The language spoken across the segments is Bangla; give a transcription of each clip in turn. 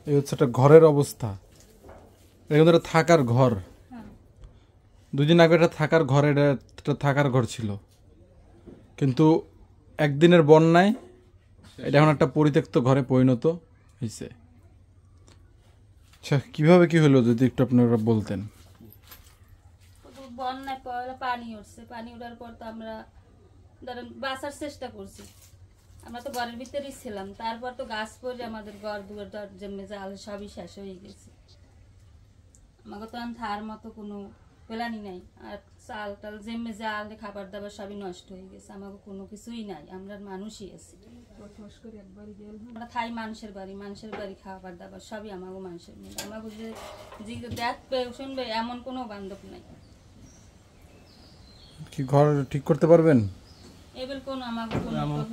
এই হচ্ছে একটা ঘরের অবস্থা। এটা কিন্তু থাকার ঘর। 2 দিন আগে এটা থাকার ঘর, এটা থাকার ঘর ছিল, কিন্তু একদিনের বন্যায় এটা এখন একটা পরিত্যক্ত ঘরে পরিণত হয়েছে। আচ্ছা, কিভাবে কি হলো যদি একটু আপনারা বলতেন। বন্যায় পরে পানি উঠছে, পানি উঠার পর তো আমরা ধরেন বাঁচার চেষ্টা করছি। আমরা তো ঘরের ভিতরেই ছিলাম, তারপর তো গাছ পড়ে আমাদের ঘর দুয়ার জমে জাল সবই শেষ হয়ে গেছে। আমাকে তো থার মতো কোনো পেলানি নাই, আর চাল টাল জেমে জাল খাবার দাবার সবই নষ্ট হয়ে গেছে। আমাকে কোনো কিছুই নাই, আমরা মানুষই আছি। আমরা থাই মানুষের বাড়ি খাবার দাবার সবই আমাকে মানুষের মিলে। আমাকে যে দেখবে শুনবে এমন কোনো বান্ধব নাই। কি ঘর ঠিক করতে পারবেন? এবার কোনো আমাকে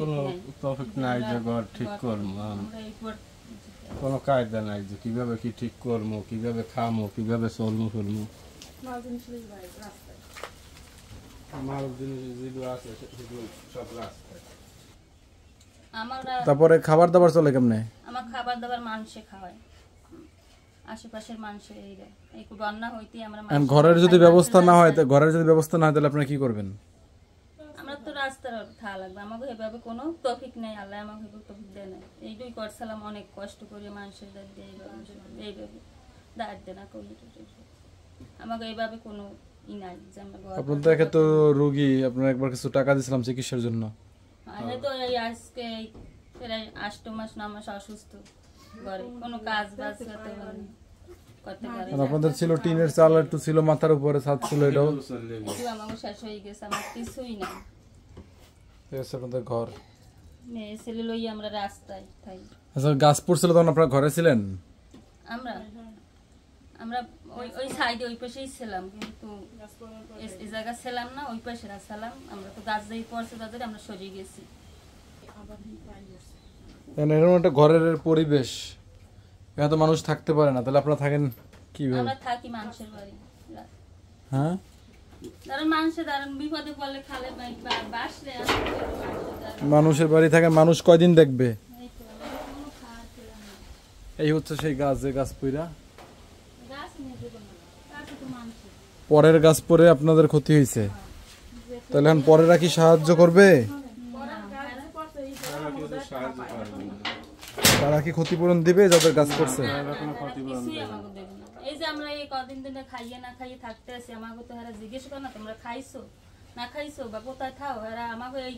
কোনো টপিক নাই যে ঘর ঠিক করবো, কোনো কায়দা নাই যে কিভাবে কি ঠিক করবো, কিভাবে খামো, কিভাবে চলবো ফেলবো। তারপরে খাবার দাবার চলে কেমনে? আমার খাবার দাবার মানুষে খাওয়ায়, আশেপাশের মানুষের এই বন্যা হইতে আমরা ঘরের যদি ব্যবস্থা না হয়, তাহলে আপনারা কি করবেন? আমরা তো রাস্তার খাওয়া লাগবে। আমাকে এভাবে কোনো তৌফিক নেই, আল্লাহ আমাকে তৌফিক দেয় না। এইটুই করছিলাম, অনেক কষ্ট করে মানুষের এইভাবে দাঁড় দেয় না করি। আমাকে এইভাবে কোনো ই নাই যে আমরা আপনাদের দেখে তো রোগী, আপনারা একবার কিছু টাকা দিয়েছিলাম চিকিৎসার জন্য। তো এই আজকে প্রায় 8 মাস 9 মাস অসুস্থ, ঘরে কোনো কাজ বাজ করতে পারে। আপনাদের ছিল টিনের চাল, একটু ছিল মাথার উপরে ছাদ ছিল, এটাও আমাকে শেষ হয়ে গেছে। আমার কিছুই নাই। আপনাদের ঘর মেয়ে ছেলে লই আমরা রাস্তায় থাই। আচ্ছা, গাছ পড়ছিল তখন আপনারা ঘরে ছিলেন? আমরা ওই সাইডে ওই পাশেই ছিলাম, কিন্তু এই জায়গা ছিলাম না, ওই পাশে ছিলাম। আমরা তো গাছ দিয়ে পড়ছে তাদের আমরা সরিয়ে গেছি। এরকম একটা ঘরের পরিবেশ, এখানে তো মানুষ থাকতে পারে না, তাহলে আপনারা থাকেন কিভাবে? আমরা থাকি মানুষের বাড়ি। হ্যাঁ, ধরেন মানুষের বিপদে পড়লে খালে বাসলে মানুষের বাড়ি থাকে। মানুষ কয়দিন দেখবে? এই হচ্ছে সেই গাছ, যে গাছ পইরা পরের গাছ পরে আপনাদের ক্ষতি হয়েছে, তাহলে এখন পরেরা কি সাহায্য করবে? তারা কি ক্ষতিপূরণ দিবে যাদের গাছ করছে? এই যে আমরা এই কদিন দিনে খাইয়ে না খাইয়ে থাকতে আছি, আমাকে তো এরা জিজ্ঞেস করে না তোমরা খাইছো না খাইছো বা কোথায় খাও। এরা আমাকে এই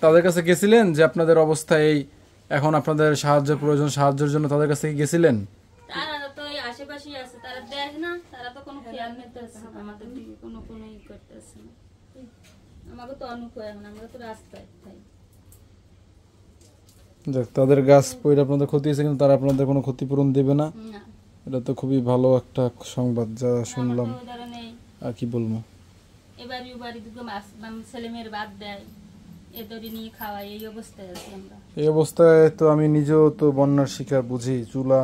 তাদের কাছে গেছিলেন যে আপনাদের অবস্থা এই, এখন আপনাদের সাহায্যের প্রয়োজন, সাহায্যের জন্য তাদের কাছে গেছিলেন? তারা তো এই আশেপাশেই আছে, তারা দেখ না, তারা তো কোনো খেয়াল নিতেছে না, আমাদের দিকে কোনো ই করতেছে না। আমাকে তো অনুকূল, এখন আমরা তো রাস্তায় তাই। তাদের গাছ পড়ে আপনাদের ক্ষতি হয়েছে, কিন্তু তারা আপনাদের কোনো ক্ষতিপূরণ দেবে না। এটা তো খুবই ভালো একটা সংবাদ যা শুনলাম। আর কি বলবো, এবারে ছেলে মেয়ের বাদ দেয়, এদেরই নিয়ে খাওয়াই, এই অবস্থায় আছি আমরা। এই অবস্থায় তো আমি নিজেও তো বন্যার শিকার, বুঝি। চুলা,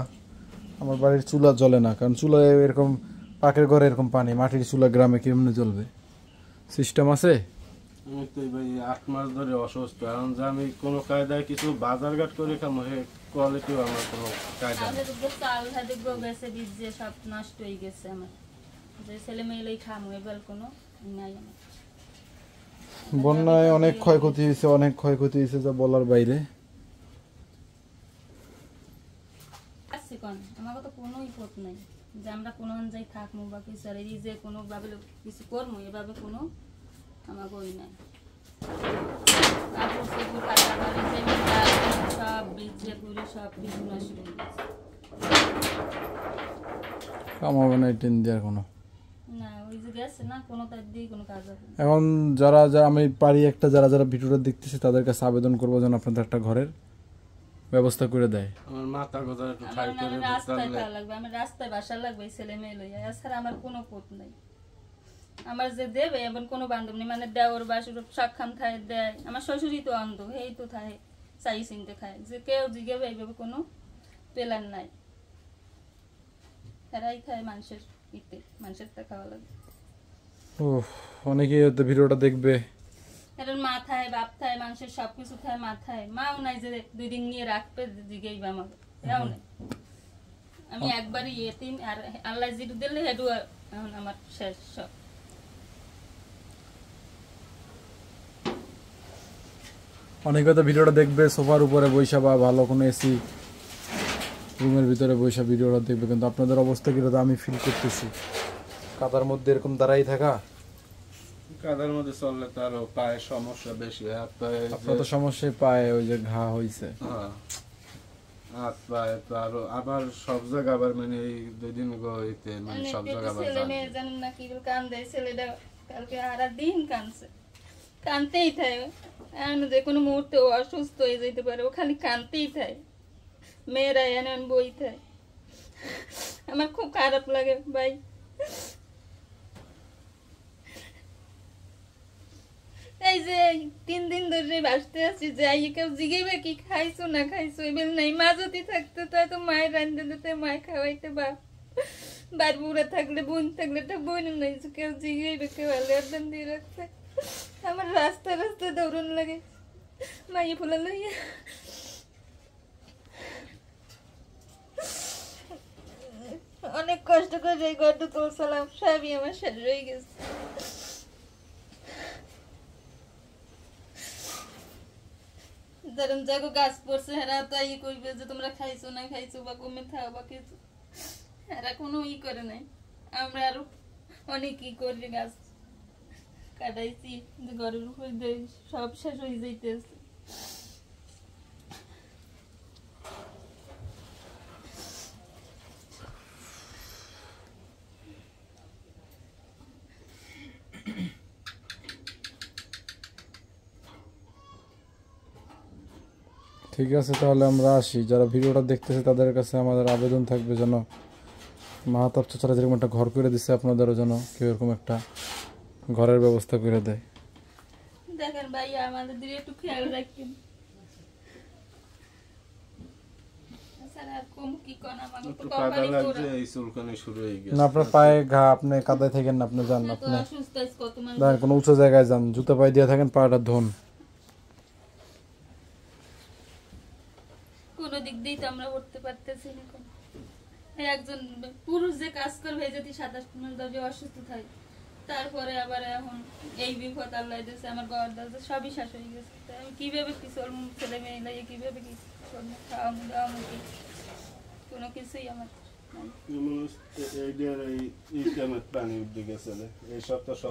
আমার বাড়ির চুলা জ্বলে না, কারণ চুলায় এরকম পাকের ঘরে এরকম পানি, মাটির চুলা গ্রামে কেমনে জ্বলবে? সিস্টেম আছে? আমি তো ভাই 8 মাস ধরে অসুস্থ, এখন যে আমি কোনো কায়দায় কিছু বাজারঘাট করে খাবো, কোয়ালিটিও আমার কোনো কায়দা নেই। চাল দেখবো গেছে, বীজ যে সব নষ্ট হয়ে গেছে। আমার যে ছেলে মেয়েলেই খামো, এবার কোনো নাই। আমার বন্যায় অনেক ক্ষয়ক্ষতি হয়েছে, অনেক ক্ষয়ক্ষতি হয়েছে যা বলার বাইরে। আমাকে তো কোনোই পথ নাই যে আমরা কোনো যাই থাকবো বা কিছু, আর এই যে কোনো ভাবে কিছু করবো, এভাবে কোনো আমাকে ওই নাই। সব বীজ যে করে সব কিছু নষ্ট হয়ে গেছে। কামাবে না টেন দেওয়ার কোনো না, ওই যে গেছে না, কোনো তার দিয়ে কোনো কাজ হবে। এখন যারা আমি পারি একটা, যারা ভিডিওটা দেখতেছে তাদের কাছে আবেদন করবো যেন আপনাদের একটা ঘরের ব্যবস্থা করে দেয়। আমার মাথা কথা একটু ঠাই করে রাস্তায় থাকা লাগবে, আমি রাস্তায় বাসা লাগবে ছেলে মেয়ে লইয়া, এছাড়া আমার কোনো পথ নাই। আমার যে দেবে এমন কোনো বান্ধব নেই, মানে দেওর বাসুর সক্ষম থায় দেয়। আমার শ্বশুরই তো অন্ধ, এই তো থায় চাই চিনতে খায়, যে কেউ জিজ্ঞাবে এইভাবে কোনো পেলার নাই। এরাই খায় মানুষের ইতে, মানুষের তা খাওয়া লাগে। ও, অনেকেই ভিডিওটা দেখবে, এখন মাথায় বাপ থায় মানুষের সবকিছু থায় মাথায়, মাও নাই যে 2 দিন নিয়ে রাখবে জিগেইবা আমাকে, এও নাই। আমি একবারই এতিম, আর আল্লাহ যেটু দিলে হেডু এখন আমার শেষ সব। অনেকে তো ভিডিওটা দেখবে সোফার উপরে বৈশা বা ভালো কোনো এসি রুমের ভিতরে বৈশা ভিডিওটা দেখবে, কিন্তু আপনাদের অবস্থা কিরকম আমি ফিল করতেছি। কাদার মধ্যে এরকম দাঁড়াই থাকা, কাদার মধ্যে চললে তো আরো পায়ের সমস্যা বেশি, হাত পায়ে আপনার তো সমস্যায় পায়ে ওই যে ঘা হয়েছে। হাত পায়ে তো আরো আবার সব জায়গা আবার মানে এই 2 দিন গইতে মানে সব জায়গা আবার ছেলে মেয়ে জানেন না কি কান্দে, ছেলেটা কালকে সারা দিন কাঁদছে, কাঁদতেই থাকে। এখন যে কোনো মুহূর্তে ও অসুস্থ হয়ে যেতে পারে, ও খালি কাঁদতেই থাকে, মেয়েরা এনে বই থাকে। আমার খুব খারাপ লাগে ভাই। এই যে 3 দিন ধরে বাসতে আছি, যাই কেউ জিগেইবে কি খাইছো না খাইছো, এবার নাই মা যদি থাকতে তাই তো মায়ের রান্ধতে দিতে, মায় খাওয়াইতে, বার বুড়া থাকলে বোন থাকলে তো বোন নাই, কেউ জিগেইবে, কেউ আলের দিয়ে রাখতে। আমার রাস্তা রাস্তা দৌড়ন লাগে মাইয়ে ফুলা লইয়া। অনেক কষ্ট করে এই ঘরটা তুলছিলাম, সবই আমার শেষ হয়ে গেছে। ধরেন যাগো গাছ পড়ছে, হেরা তো ই করবে যে তোমরা খাইছো না খাইছো বা কমে থাও বা কিছু, হেরা কোনো ই করে নাই। আমরা আরো অনেক ই করি, গাছ কাটাইছি, যে ঘরের উপর সব শেষ হয়ে যাইতেছে। ঠিক আছে, তাহলে আমরা আসি। যারা ভিডিওটা দেখতেছে তাদের কাছে আমাদের আবেদন থাকবে যেন মাহাতাব চাচারা যেরকম একটা ঘর করে দিচ্ছে, আপনাদেরও যেন কেউ এরকম একটা ঘরের ব্যবস্থা করে দেয়। দেখেন ভাই আমাদের দিকে একটু খেয়াল রাখেন। না আপনার পায়ে ঘা, আপনি কাদায় থাকেন না, আপনি যান, আপনি কোনো উঁচু জায়গায় যান, জুতো পায়ে দিয়ে থাকেন, পাটা ধোন। কোনো দিক দিয়ে তো আমরা উঠতে পারতেছি না। একজন পুরুষ যে কাজ করবে যদি 27 অসুস্থ থাকে, তারপরে আবার এখন এই বিপদ আল্লাহ দিয়েছে, আমার ঘর দাদা সবই শেষ হয়ে গেছে। আমি কিভাবে কি চলবো, ছেলে মেয়ে লাগে কিভাবে কি করবো, খাওয়াবো দাওয়াবো কি, কোনো কিছুই আমার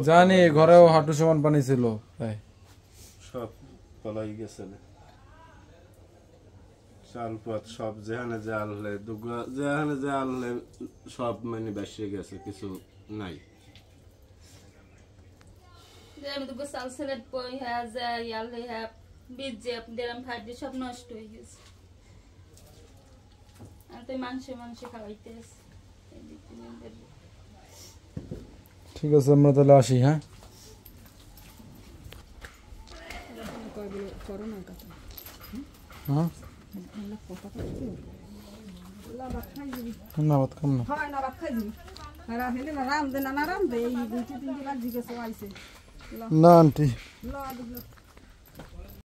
জানি। ঘরেও হাঁটু সমান পানি ছিল, তাই সব তলাই গেছে, চালপাত সব যেখানে জাল হলে যেখানে জাল হলে সব মানে বেসে গেছে, কিছু নাই। আমি তো চাল সেলেট পই হ্যাঁ যায় আলে হ্যাঁ বীজ যে আপনাদের ফাটি সব নষ্ট হয়ে গেছে। আমি তো মানুষে খাওয়াইতে আছি। ঠিক আছে, আমরা তাহলে আসি। হ্যাঁ, হ্যাঁ না বাত কম না হয় না বাদ খাই দিবি রাম দে না রাম দে এই 2-3 দিন আগে গেছে আইছে না আন্টি। ল